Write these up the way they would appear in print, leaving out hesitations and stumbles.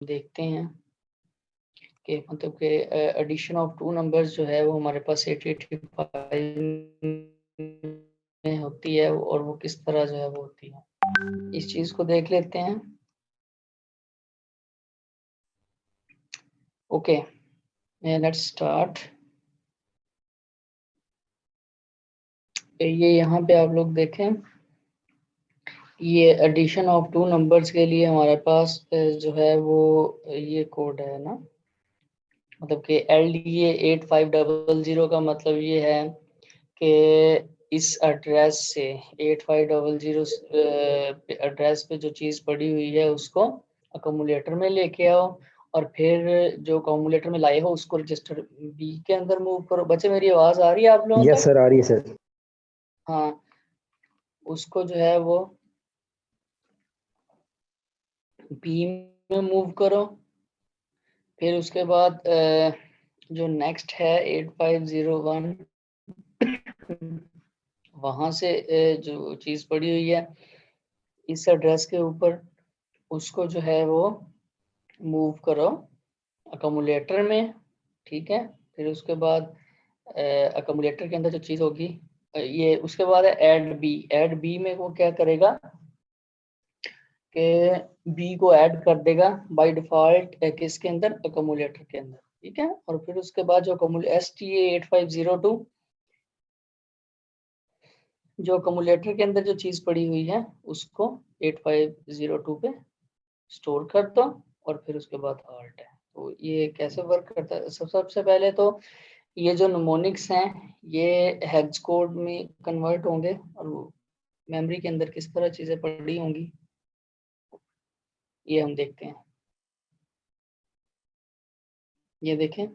देखते हैं कि मतलब कि एडिशन ऑफ टू नंबर्स जो है वो हमारे पास 8085 में होती है और वो किस तरह जो है वो होती है, इस चीज को देख लेते हैं। Okay, let's start. ये यहाँ पे आप लोग देखें, ये एडिशन ऑफ टू नंबर्स के लिए हमारे पास जो है वो ये कोड है ना, मतलब कि LDA 8500 का मतलब ये है कि इस एड्रेस से 8500 एड्रेस पे जो चीज़ पड़ी हुई है उसको अकोमुलेटर में लेके आओ और फिर जो अकोमुलेटर में लाए हो उसको रजिस्टर बी के अंदर मूव करो। बच्चे मेरी आवाज़ आ रही है आप लोगों यस तक? सर, आ रही है सर। हाँ, उसको जो है वो बी में मूव करो। फिर उसके बाद जो नेक्स्ट है 8501, वहां से जो चीज पड़ी हुई है इस एड्रेस के ऊपर, उसको जो है वो मूव करो अकोमुलेटर में, ठीक है। फिर उसके बाद अकोमुलेटर के अंदर जो चीज होगी ये, उसके बाद है ऐड बी। ऐड बी में वो क्या करेगा कि बी को ऐड कर देगा बाय डिफॉल्ट किसके अंदर, अकोमुलेटर के अंदर, ठीक है। और फिर उसके बाद जो STA8502, जो अकोमुलेटर के अंदर जो चीज पड़ी हुई है उसको 8502 पे स्टोर कर दो और फिर उसके बाद आल्ट है। तो ये कैसे वर्क करता है, सबसे पहले तो ये जो निमोनिक्स हैं ये हेक्स कोड में कन्वर्ट होंगे और मेमोरी के अंदर किस तरह चीजें पड़ी होंगी ये हम देखते हैं। ये देखें,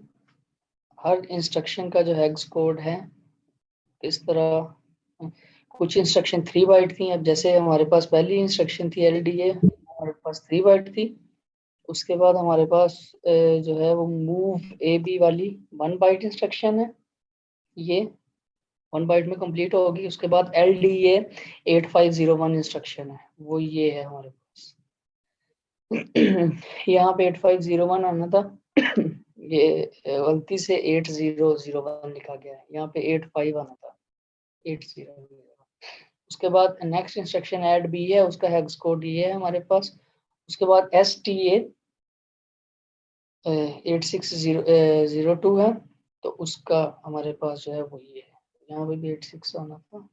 हर इंस्ट्रक्शन का जो हेक्स कोड है किस तरह, कुछ इंस्ट्रक्शन 3 बाइट थी। अब जैसे हमारे पास पहली इंस्ट्रक्शन थी LDA, हमारे पास 3 बाइट थी। उसके बाद हमारे पास जो है वो मूव AB वाली 1 बाइट इंस्ट्रक्शन है, ये 1 बाइट में कंप्लीट होगी। उसके बाद LDA 8501 इंस्ट्रक्शन है, वो ये है हमारे पास। यहाँ पे 8501 आना था, ये गलती से 8001 लिखा गया है, यहाँ पे 85 आना था, 8001। उसके बाद नेक्स्ट इंस्ट्रक्शन ऐड बी है, उसका हेक्स कोड ये है हमारे पास। उसके बाद STA 8602 है, तो उसका हमारे पास जो है वो ये है, यहाँ पे भी 86 आना था,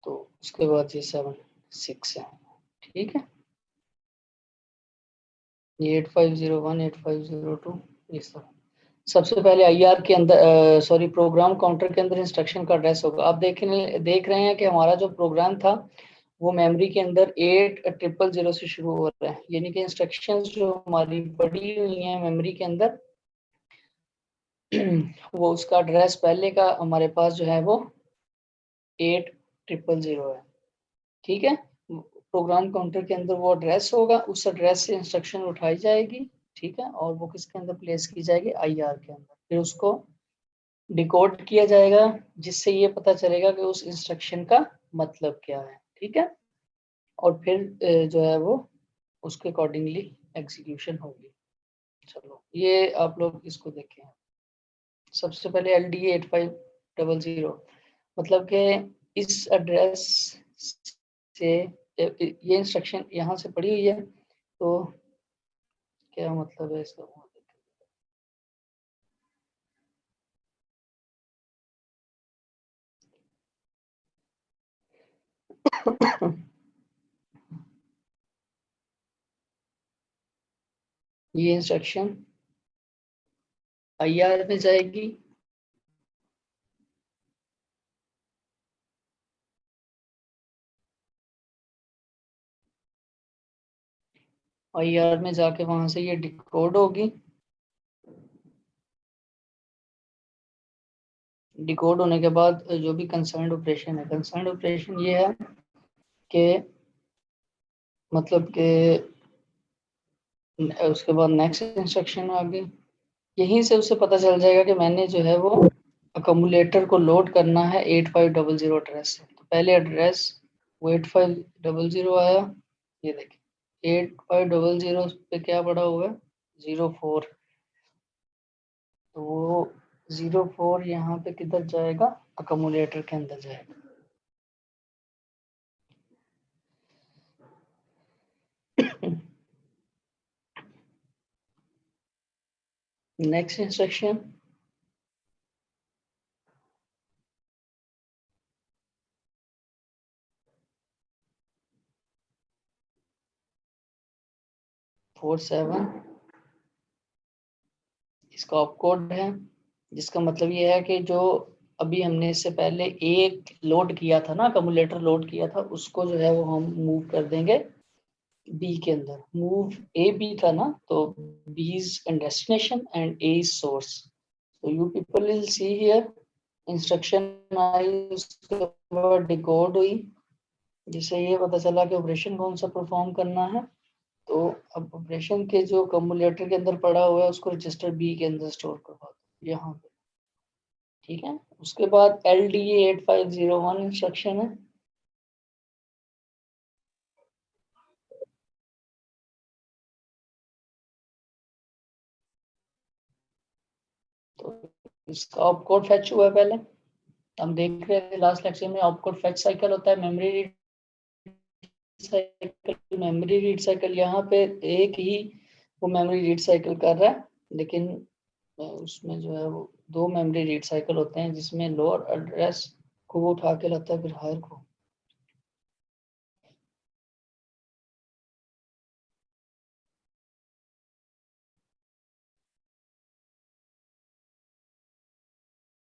तो उसके बाद ये 76 है, ठीक है। ये 8501 8502 ये सब सबसे पहले IR के अंदर, सॉरी, प्रोग्राम काउंटर के अंदर इंस्ट्रक्शन का एड्रेस होगा। आप देख रहे हैं कि हमारा जो प्रोग्राम था वो मेमोरी के अंदर 8000 से शुरू हो रहा है, यानी कि इंस्ट्रक्शंस जो हमारी पड़ी हुई हैं मेमोरी के अंदर वो उसका एड्रेस पहले का हमारे पास जो है वो 8000 है, ठीक है। प्रोग्राम काउंटर के अंदर वो एड्रेस होगा, उस एड्रेस से इंस्ट्रक्शन उठाई जाएगी, ठीक है, और वो किसके अंदर प्लेस की जाएगी, IR के अंदर। फिर उसको डिकोड किया जाएगा जिससे ये पता चलेगा कि उस इंस्ट्रक्शन का मतलब क्या है, ठीक है। और फिर जो है वो उसके अकॉर्डिंगली एग्जीक्यूशन होगी। चलो ये आप लोग इसको देखें। सबसे पहले LDA 8500, मतलब कि इस एड्रेस से ये इंस्ट्रक्शन यहाँ से पड़ी हुई है, तो क्या मतलब है इसका। ये इंस्ट्रक्शन IR में जाएगी, IR में जाके वहां से ये डिकोड होगी। डिकोड होने के बाद जो भी कंसर्न्ड ऑपरेशन है, कंसर्न्ड ऑपरेशन ये है कि मतलब कि उसके बाद नेक्स्ट इंस्ट्रक्शन आ गई, यहीं से उसे पता चल जाएगा कि मैंने जो है वो अकोमुलेटर को लोड करना है 8500 एड्रेस से। तो पहले एड्रेस वो 8500 आया, ये देखिए 8500 पे क्या पड़ा हुआ है 04, तो वो 04 यहाँ पे किधर जाएगा, अकोमोडेटर के अंदर जाएगा। नेक्स्ट इंस्ट्रक्शन, फोर सेवन, इसका ऑप कोड है, जिसका मतलब ये है कि जो अभी हमने इससे पहले एक लोड किया था ना, अकोमोडेटर लोड किया था, उसको जो है वो हम मूव कर देंगे बी के अंदर। मूव ए बी था ना, तो B is destination and A is source. So you people will see here instruction I, उसके बाद डिकोड हुई, जिससे ये पता चला कि ऑपरेशन कौन सा परफॉर्म करना है। तो अब ऑपरेशन के जो कम्युलेटर के अंदर पड़ा हुआ है उसको रजिस्टर बी के अंदर स्टोर करवा दो यहाँ पे, ठीक है। उसके बाद LDA8501 इंस्ट्रक्शन है, तो इसका ऑप कोड फेच हुआ है। पहले हम देख रहे थे लास्ट लेक्चर में ऑप कोड फेच साइकिल होता है, memory read cycle, memory read cycle. यहाँ पे एक ही वो मेमोरी रीड साइकिल कर रहा है, लेकिन उसमें जो है वो दो मेमोरी रीड साइकिल होते हैं, जिसमें लोअर एड्रेस को वो उठा के लाता है, फिर हायर को।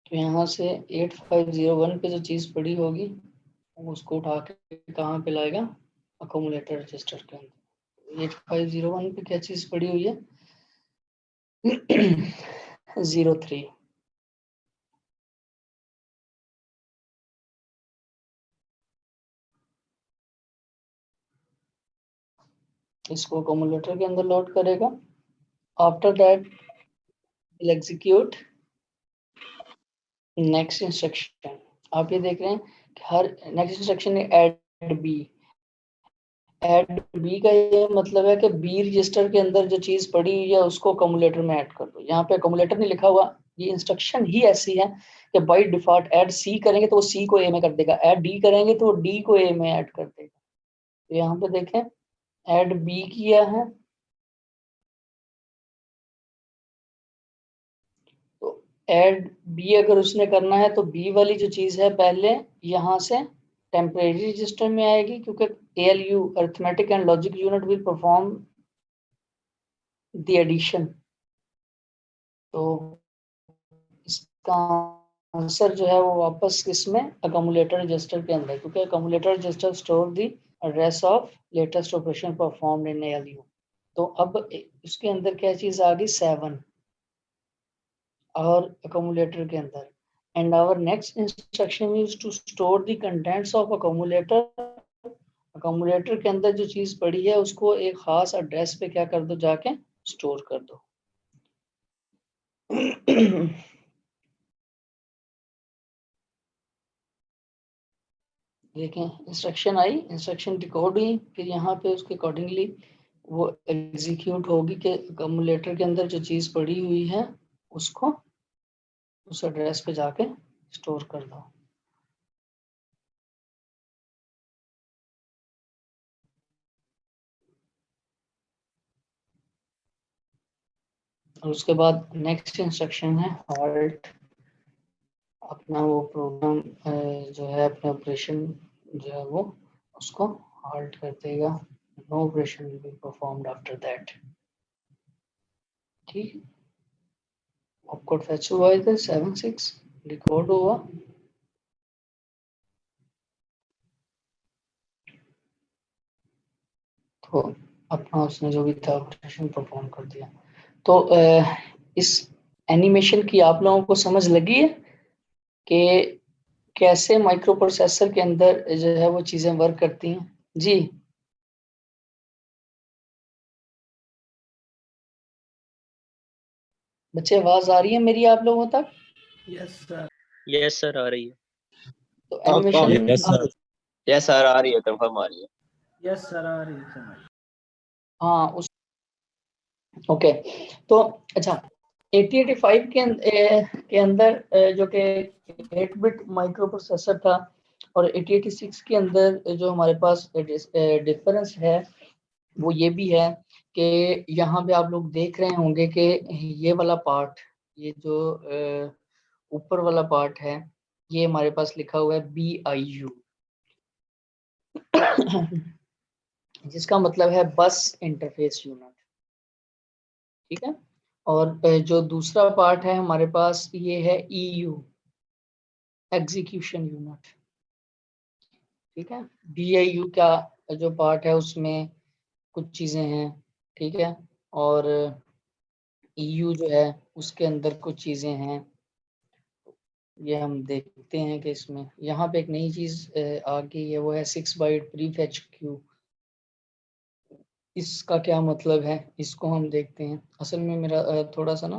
तो यहाँ से 8501 पे जो चीज़ पड़ी होगी उसको उठा के कहाँ पे लाएगा, अकोमोडेटर रजिस्टर के अंदर। 8501 पे क्या चीज़ पड़ी हुई है 03, इसको अकोमोडेटर के अंदर लोड करेगा। After that will execute next instruction. आप ये देख रहे हैं कि हर नेक्स्ट इंस्ट्रक्शन है ऐड बी। ऐड बी का ये मतलब है कि बी रजिस्टर के अंदर जो चीज पड़ी हुई है उसको अकोमोडेटर में ऐड कर दो। यहाँ पे अकोमोडेटर नहीं लिखा हुआ, ये इंस्ट्रक्शन ही ऐसी है कि बाय डिफॉल्ट ऐड सी करेंगे तो वो सी को ए में कर देगा, ऐड डी करेंगे तो वो डी को ए में ऐड कर देगा। तो यहाँ पे देखें ऐड बी किया है, तो ऐड बी अगर उसने करना है तो बी वाली जो चीज है पहले यहाँ से टेम्परेरी रजिस्टर में आएगी, क्योंकि ALU arithmetic and logic unit will perform the addition. तो इसका आंसर जो है वो वापस किसमें, अकोमोडेटर रजिस्टर के अंदर, क्योंकि accommodator register store the address of latest operation performed in ALU। तो अब उसके अंदर क्या चीज आ गई 7 और अकोमोडेटर के अंदर। And our next instruction is to store the contents of accumulator. Accumulator के अंदर जो चीज पड़ी है उसको एक खास एड्रेस पे क्या कर दो, जाके स्टोर कर दो। देखें इंस्ट्रक्शन आई, इंस्ट्रक्शन डिकोड हुई, फिर यहाँ पे उसके अकॉर्डिंगली वो एग्जीक्यूट होगी कि अकोमोडेटर के अंदर जो चीज पड़ी हुई है उसको उस एड्रेस पे जाके स्टोर कर दो। और उसके बाद नेक्स्ट इंस्ट्रक्शन है हॉल्ट। अपना वो प्रोग्राम जो है अपने ऑपरेशन जो है वो उसको हॉल्ट कर देगा। No operation will be performed after that. ठीक है, ऑपकोड फेच हुआ इधर 76 डिकोड हुआ। तो अपना उसने जो भी था ऑपरेशन परफॉर्म कर दिया। तो इस एनिमेशन की आप लोगों को समझ लगी है कि कैसे माइक्रो प्रोसेसर के अंदर जो है वो चीजें वर्क करती हैं। जी बच्चे, आवाज आ रही है मेरी आप लोगों तक? यस सर आ रही है। तो एनिमेशन यस सर आ रही है, कंफर्म आ रही है। यस सर आ रही है। हाँ उस ओके तो अच्छा 8085 के अंदर जो कि 8 बिट माइक्रो प्रोसेसर था और 8086 के अंदर जो हमारे पास डिफरेंस है वो ये भी है कि यहाँ पे आप लोग देख रहे होंगे कि ये वाला पार्ट, ये जो ऊपर वाला पार्ट है, ये हमारे पास लिखा हुआ है BIU जिसका मतलब है बस इंटरफेस यूनिट, ठीक है। और जो दूसरा पार्ट है हमारे पास ये है EU एग्जीक्यूशन यूनिट, ठीक है। BIU का जो पार्ट है उसमें कुछ चीजें हैं, ठीक है, और EU जो है उसके अंदर कुछ चीजें हैं। ये हम देखते हैं कि इसमें यहाँ पे एक नई चीज आ गई है, वो है 6 बाइट प्रीफेच क्यू। इसका क्या मतलब है इसको हम देखते हैं। असल में मेरा थोड़ा सा ना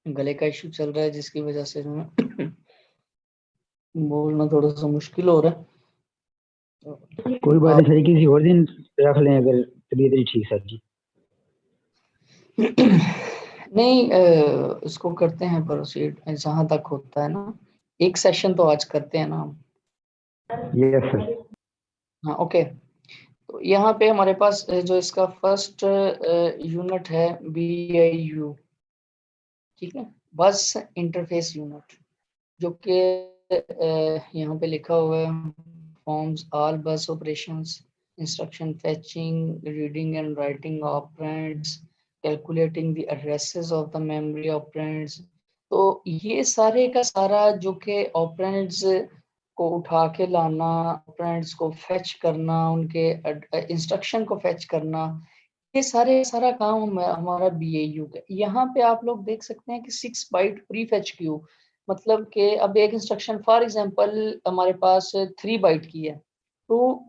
गले का इश्यू चल रहा है जिसकी वजह से बोलना थोड़ा सा मुश्किल हो रहा है। कोई बात नहीं सर, किसी और दिन रख लें अगर तबीयत नहीं ठीक सर जी। नहीं इसको करते हैं प्रोसीड जहाँ तक होता है ना, एक सेशन तो आज करते हैं ना हम। Yes sir. हाँ ओके, तो यहाँ पे हमारे पास जो इसका फर्स्ट यूनिट है BIU, ठीक है, बस इंटरफेस यूनिट, जो कि यहाँ पे लिखा हुआ है फॉर्म्स ऑल बस operations, instruction fetching, reading and writing operands, calculating the addresses of the memory operands. तो ये सारे का सारा जो कि ऑपरेंड्स को उठा के लाना, ऑपरेंड्स को फेच करना, उनके इंस्ट्रक्शन को फेच करना, ये सारा काम हमारा BIU का। यहाँ पे आप लोग देख सकते हैं कि 6 बाइट प्री फेच क्यू, मतलब कि अब एक इंस्ट्रक्शन फॉर एग्जांपल हमारे पास 3 बाइट की है, तो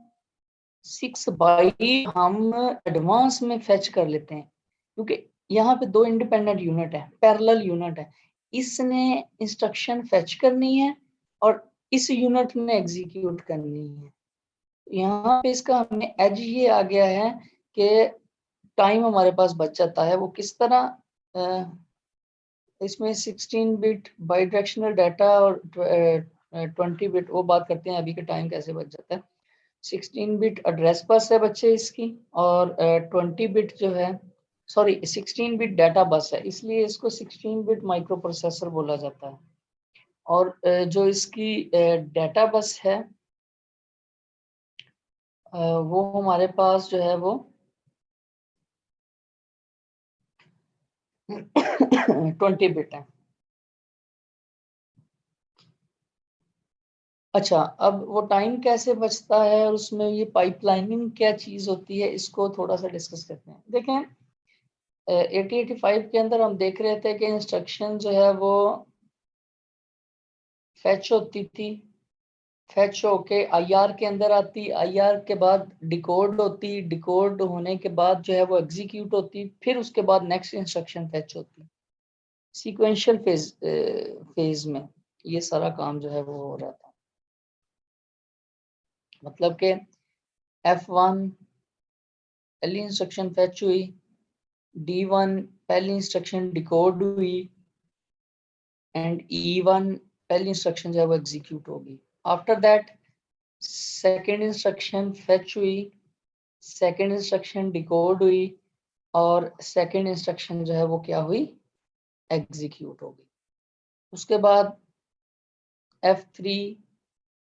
6 बाइट हम एडवांस में फेच कर लेते हैं, क्योंकि यहाँ पे 2 इंडिपेंडेंट यूनिट है, पैरेलल यूनिट है। इसने इंस्ट्रक्शन फेच करनी है और इस यूनिट ने एग्जीक्यूट करनी है। यहाँ पे इसका हमें एज ये आ गया है कि टाइम हमारे पास बच जाता है। वो किस तरह, इसमें 16 बिट बाई डायरेक्शनल डाटा और 20 बिट, वो बात करते हैं अभी के टाइम कैसे बच जाता है। 16 बिट एड्रेस बस है बच्चे इसकी, और 20 बिट जो है, सॉरी 16 बिट डाटा बस है, इसलिए इसको 16 बिट माइक्रो प्रोसेसर बोला जाता है। और जो इसकी डाटा बस है वो हमारे पास जो है वो 20 बिट है। अच्छा, अब वो टाइम कैसे बचता है और उसमें ये पाइपलाइनिंग क्या चीज होती है, इसको थोड़ा सा डिस्कस करते हैं। देखें 8085 के अंदर हम देख रहे थे कि इंस्ट्रक्शन जो है वो फेच होती थी, फेच होके IR के अंदर आती, IR के बाद डिकोड होती, डिकोड होने के बाद जो है वो एग्जीक्यूट होती, फिर उसके बाद नेक्स्ट इंस्ट्रक्शन फेच होती। सीक्वेंशियल फेज में ये सारा काम जो है वो हो रहा था। मतलब कि F1 पहली इंस्ट्रक्शन फेच हुई, D1 पहली इंस्ट्रक्शन डिकोड हुई, एंड E1 पहली इंस्ट्रक्शन जो है वो एग्जीक्यूट होगी। After that second instruction fetch हुई, सेकेंड इंस्ट्रक्शन डिकोड हुई, और सेकेंड इंस्ट्रक्शन जो है वो क्या हुई, एग्जीक्यूट होगी। उसके बाद F3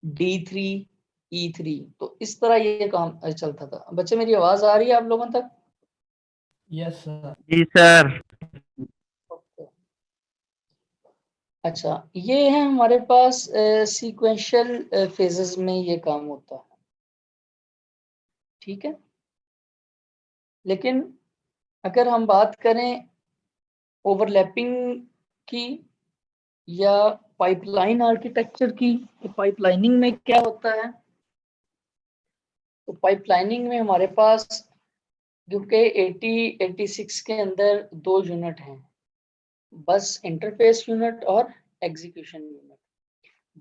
D3 E3, तो इस तरह ये काम चलता था। बच्चे मेरी आवाज आ रही है आप लोगों तक? Yes sir. जी सर। अच्छा, ये है हमारे पास सीक्वेंशियल फेजेस में ये काम होता है, ठीक है। लेकिन अगर हम बात करें ओवरलैपिंग की या पाइपलाइन आर्किटेक्चर की, तो पाइपलाइनिंग में क्या होता है, तो पाइपलाइनिंग में हमारे पास क्योंकि 86 के अंदर 2 यूनिट हैं, बस इंटरफेस यूनिट और एग्जीक्यूशन यूनिट।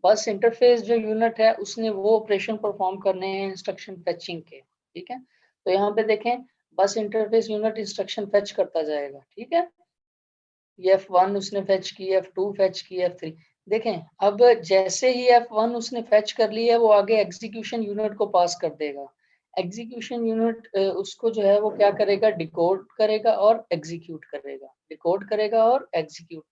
बस इंटरफेस जो यूनिट है उसने वो ऑपरेशन परफॉर्म करने हैं इंस्ट्रक्शन फेचिंग के, ठीक है। तो यहाँ पे देखें बस इंटरफेस यूनिट इंस्ट्रक्शन फेच करता जाएगा, ठीक है। ये F1 उसने फेच की, F2 फेच की, F3। देखें अब जैसे ही F1 उसने फेच कर लिया, वो आगे एग्जीक्यूशन यूनिट को पास कर देगा। एग्जीक्यूशन यूनिट उसको जो है वो क्या करेगा, डिकोड करेगा और एग्जीक्यूट करेगा, डिकोड करेगा और एग्जीक्यूट।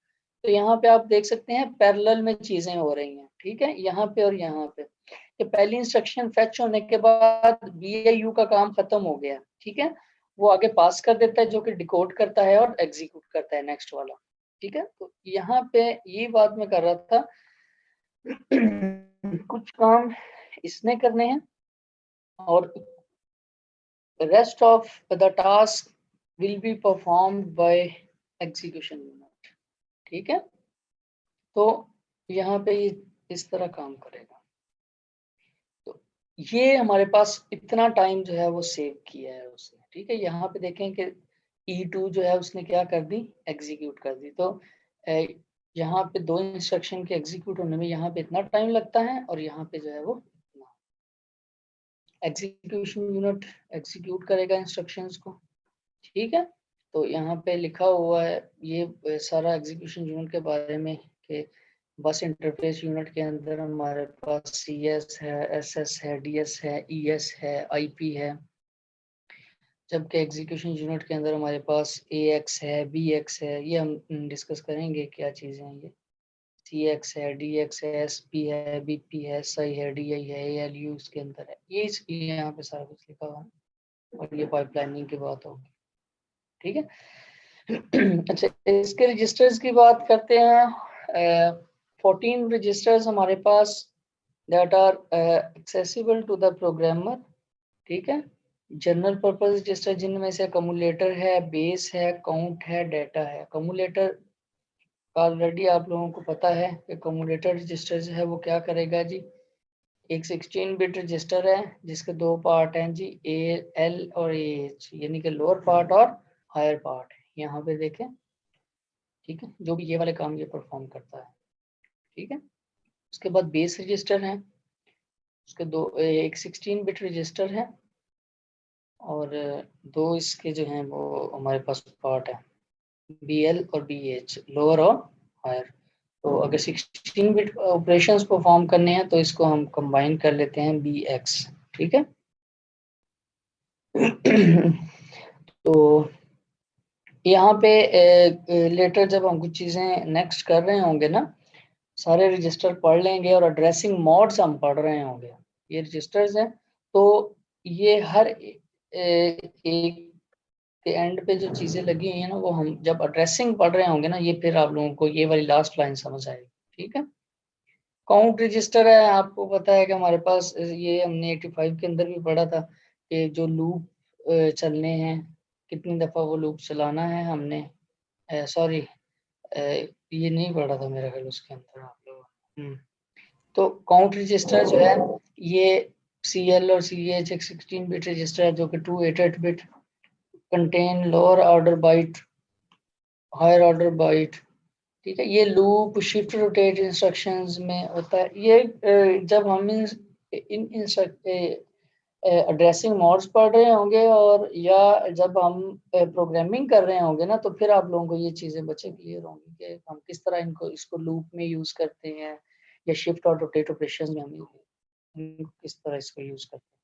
तो यहाँ पे आप देख सकते हैं पैरेलल में चीजें हो रही हैं, ठीक है, यहाँ पे और यहाँ पे। कि पहली इंस्ट्रक्शन फेच होने के बाद BAU का काम खत्म हो गया, ठीक है। वो आगे पास कर देता है जो कि डिकोड करता है और एग्जीक्यूट करता है नेक्स्ट वाला, ठीक है। तो यहाँ पे ये बात मैं कर रहा था कुछ काम इसने करने हैं और rest of the task will be performed by execution unit, ठीक है। तो यहाँ पे ये इस तरह काम करेगा। तो ये हमारे पास इतना टाइम जो है वो सेव किया है उसने, ठीक है। यहाँ पे देखें कि E2 जो है उसने क्या कर दी, एग्जीक्यूट कर दी। तो यहाँ पे 2 इंस्ट्रक्शन के एग्जीक्यूट होने में यहाँ पे इतना टाइम लगता है और यहाँ पे जो है वो एग्जीक्यूशन यूनिट एग्जीक्यूट करेगा इंस्ट्रक्शंस को, ठीक है। तो यहाँ पे लिखा हुआ है ये सारा एग्जीक्यूशन यूनिट के बारे में कि बस इंटरफेस यूनिट के अंदर हमारे पास CS है, SS है, DS है, ES है, IP है। जबकि एग्जीक्यूशन यूनिट के अंदर हमारे पास AX है, BX है, ये हम डिस्कस करेंगे क्या चीज़ें हैं ये। CX है, DX है, SP है, BP है, SI है, DI है, ALU इसके अंदर है। ये इसलिए यहाँ पे सारा कुछ लिखा हुआ है और ये पाइपलाइनिंग की बात होगी, ठीक है। अच्छा, इसके रजिस्टर्स की बात करते हैं। 14 रजिस्टर्स हमारे पास that are accessible to the programmer, ठीक है। जनरल पर्पस रजिस्टर जिनमें से अकमुलेटर है, बेस है, काउंट है, डाटा है। अकमुलेटर ऑलरेडी आप लोगों को पता है कि अकमुलेटर रजिस्टर जो है वो क्या करेगा जी, एक 16 बिट रजिस्टर है जिसके 2 पार्ट हैं जी, AL और AH, यानी कि लोअर पार्ट और हायर पार्ट। यहाँ पे देखें, ठीक है, जो भी ये वाले काम ये परफॉर्म करता है, ठीक है। उसके बाद बेस रजिस्टर है, उसके एक 16 बिट रजिस्टर है और 2 इसके जो हैं वो हमारे पास पार्ट है, BL और BH, लोअर और हायर। तो अगर 16 बिट ऑपरेशंस परफॉर्म करने हैं तो इसको हम कंबाइन कर लेते हैं BX, ठीक है। तो यहाँ पे लेटर जब हम कुछ चीज़ें नेक्स्ट कर रहे होंगे ना, सारे रजिस्टर पढ़ लेंगे और एड्रेसिंग मोड्स हम पढ़ रहे होंगे, ये रजिस्टर्स हैं। तो ये हर एक के एंड पे जो चीज़ें लगी हुई हैं ना, वो हम जब एड्रेसिंग पढ़ रहे होंगे ना, ये फिर आप लोगों को ये वाली लास्ट लाइन समझ आएगी, ठीक है। काउंट रजिस्टर है, आपको पता है कि हमारे पास ये हमने 85 के अंदर भी पढ़ा था कि जो लूप चलने हैं, कितनी दफ़ा वो लूप चलाना है हमने, सॉरी ये नहीं पढ़ा था मेरा ख्याल उसके अंदर आप लोग। तो काउंट रजिस्टर जो है ये CL और CH एक 16 बिट रजिस्टर है जो कि 288 bit contain lower order byte, higher order byte, ठीक है। ये लूप शिफ्ट रोटेट इंस्ट्रक्शंस में होता है। ये जब हम इन एड्रेसिंग मोड्स पढ़ रहे होंगे और या जब हम प्रोग्रामिंग कर रहे होंगे ना, तो फिर आप लोगों को ये चीज़ें बच्चे क्लियर होंगी कि हम किस तरह इसको लूप में यूज़ करते हैं या शिफ्ट और रोटेट ऑपरेशन में हम किस तरह इसको यूज़ करते हैं।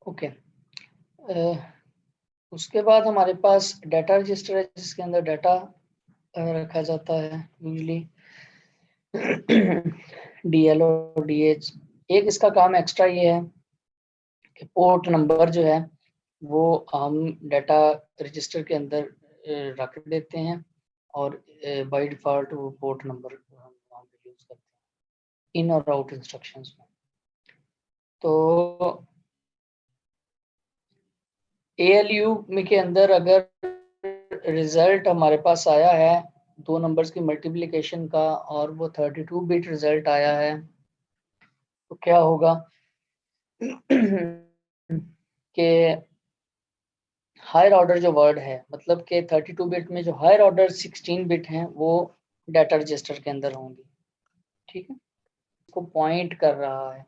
ओके, उसके बाद हमारे पास डाटा रजिस्टर है जिसके अंदर डाटा रखा जाता है यूजली DL और DH। एक इसका काम एक्स्ट्रा ये है कि पोर्ट नंबर जो है वो हम डाटा रजिस्टर के अंदर रख देते हैं और बाय डिफ़ॉल्ट वो पोर्ट नंबर हम वहाँ पे यूज़ करते हैं इन और आउट इंस्ट्रक्शंस में। तो ALU में के अंदर अगर रिजल्ट हमारे पास आया है 2 नंबर्स की मल्टीप्लिकेशन का और वो 32 बिट रिजल्ट आया है, तो क्या होगा कि हायर ऑर्डर जो वर्ड है, मतलब कि 32 बिट में जो हायर ऑर्डर 16 बिट हैं वो डाटा रजिस्टर के अंदर होंगी, ठीक है, इसको पॉइंट कर रहा है,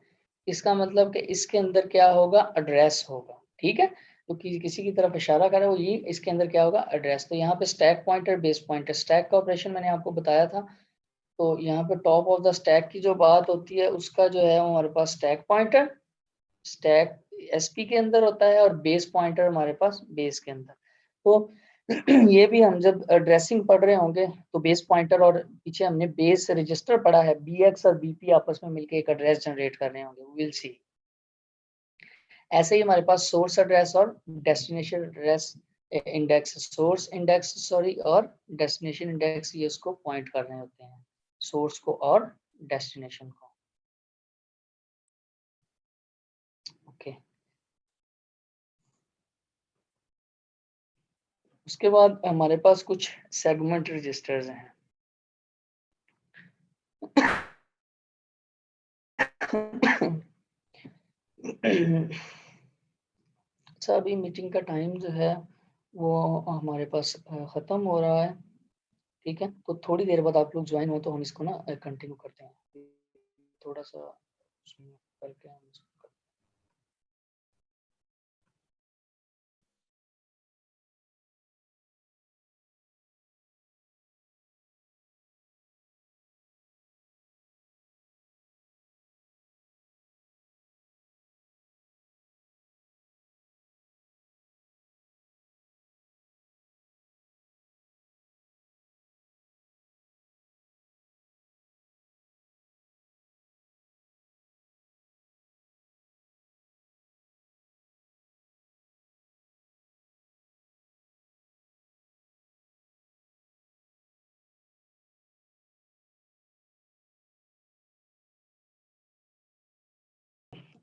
इसका मतलब कि इसके अंदर क्या होगा, एड्रेस होगा। ठीक है, तो किसी की तरफ इशारा कर रहा है वो ये, इसके अंदर क्या होगा, एड्रेस। तो यहाँ पे stack pointer, base pointer, stack का ऑपरेशन मैंने आपको बताया था। तो यहाँ पे टॉप ऑफ द स्टैक की जो बात होती है उसका जो है हमारे पास स्टैक पॉइंटर स्टैक एसपी के अंदर होता है, और बेस पॉइंटर हमारे पास बेस के अंदर। तो ये भी हम जब एड्रेसिंग पढ़ रहे होंगे तो बेस पॉइंटर और पीछे हमने बेस रजिस्टर पढ़ा है, बीएक्स और बीपी आपस में मिलकर एक एड्रेस जनरेट कर रहे होंगे, विल सी। ऐसे ही हमारे पास सोर्स एड्रेस और destination address index, source index sorry और डेस्टिनेशन इंडेक्स, ये उसको पॉइंट कर रहे होते हैं, सोर्स को और डेस्टिनेशन को। ओके, उसके बाद हमारे पास कुछ सेगमेंट रजिस्टर्स हैं। अच्छा, अभी मीटिंग का टाइम जो है वो हमारे पास ख़त्म हो रहा है। ठीक है, तो थोड़ी देर बाद आप लोग ज्वाइन हो तो हम इसको ना कंटिन्यू करते हैं, थोड़ा सा करके हम इसको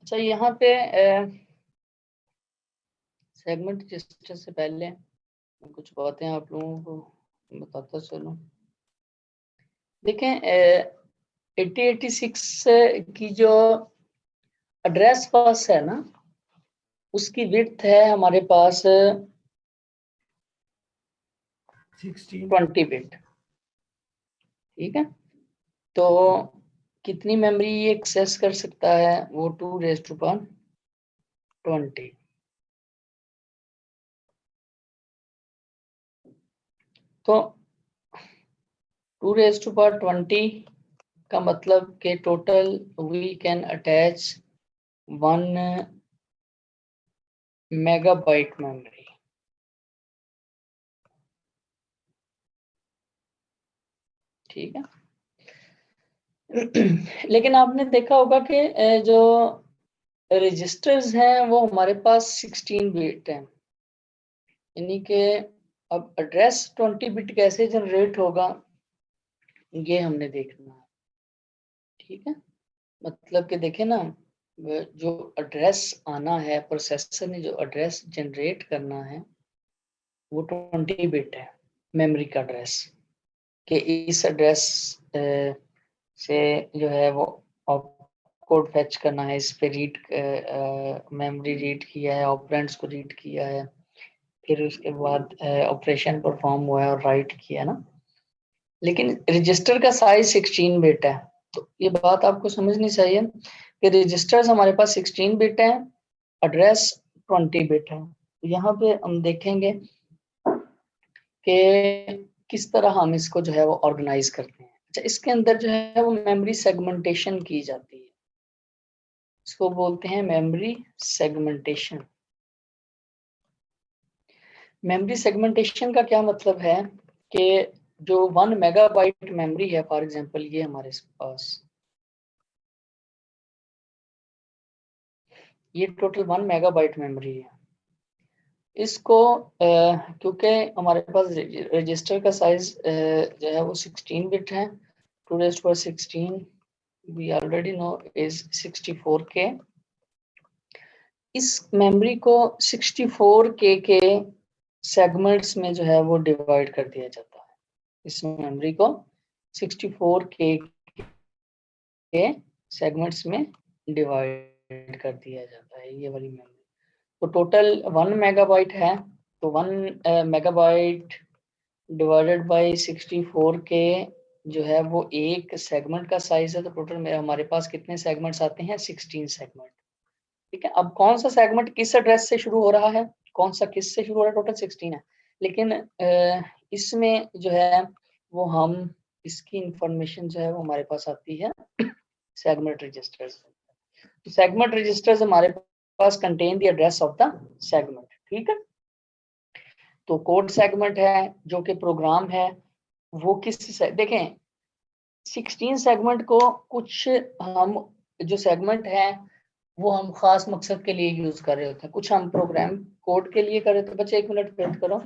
अच्छा, यहाँ पे सेगमेंट रजिस्टर से पहले मैं कुछ बातें आप लोगों को बताता चलूं। देखें, 8086 की जो एड्रेस बस है ना, उसकी विड्थ है हमारे पास 20 बिट। ठीक है, तो कितनी मेमोरी ये एक्सेस कर सकता है, वो 2⁻20। तो 2⁻20 का मतलब कि total we can attach 1 megabyte memory. ठीक है, लेकिन आपने देखा होगा कि जो रजिस्टर्स हैं वो हमारे पास 16 बिट हैं, यानी कि अब एड्रेस 20 बिट कैसे जनरेट होगा ये हमने देखना है। ठीक है, मतलब कि देखें ना, जो एड्रेस आना है, प्रोसेसर ने जो एड्रेस जनरेट करना है वो 20 बिट है, मेमोरी का एड्रेस, कि इस एड्रेस से जो है वो कोड फेच करना है, इस पे रीड मेमोरी रीड किया है, ऑपरेंड्स को रीड किया है, फिर उसके बाद ऑपरेशन परफॉर्म हुआ है और राइट किया ना। लेकिन रजिस्टर का साइज 16 बिट है, तो ये बात आपको समझनी चाहिए कि रजिस्टर्स हमारे पास 16 बिट है, एड्रेस 20 बिट है। यहाँ पे हम देखेंगे कि किस तरह हम इसको जो है वो ऑर्गेनाइज करते हैं। अच्छा, इसके अंदर जो है वो मेमोरी सेगमेंटेशन की जाती है, इसको बोलते हैं मेमोरी सेगमेंटेशन। मेमोरी सेगमेंटेशन का क्या मतलब है कि जो 1 मेगाबाइट मेमोरी है, फॉर एग्जांपल ये हमारे पास ये टोटल 1 मेगाबाइट मेमोरी है, इसको क्योंकि हमारे पास रजिस्टर का साइज जो है वो 16 बिट है, 2⁻16 we already know is 64K। इस मेमोरी को 64K के सेगमेंट्स में जो है वो डिवाइड कर दिया जाता है, इस मेमोरी को 64K के सेगमेंट्स में डिवाइड कर दिया जाता है, ये वाली मेमोरी। तो टोटल 1 मेगाबाइट है, तो 1 मेगाबाइट डिवाइडेड बाय 64K जो है वो एक सेगमेंट का साइज है, तो टोटल में हमारे पास कितने सेगमेंट्स आते हैं? 16 सेगमेंट। ठीक है, अब कौन सा सेगमेंट किस एड्रेस से शुरू हो रहा है, कौन सा किस से शुरू हो रहा है? टोटल 16 है, लेकिन इसमें जो है वो हम इसकी इंफॉर्मेशन जो है वो हमारे पास आती है सेगमेंट रजिस्टर्स। तो सेगमेंट रजिस्टर्स हमारे पास contain the address of the segment. ठीक है, तो कोड सेगमेंट है जो कि प्रोग्राम है, वो किस देखें 16 सेगमेंट को कुछ हम जो सेगमेंट है वो हम खास मकसद के लिए यूज कर रहे होते हैं, कुछ हम प्रोग्राम कोड के लिए कर रहे थे। बच्चे 1 मिनट वेट करो।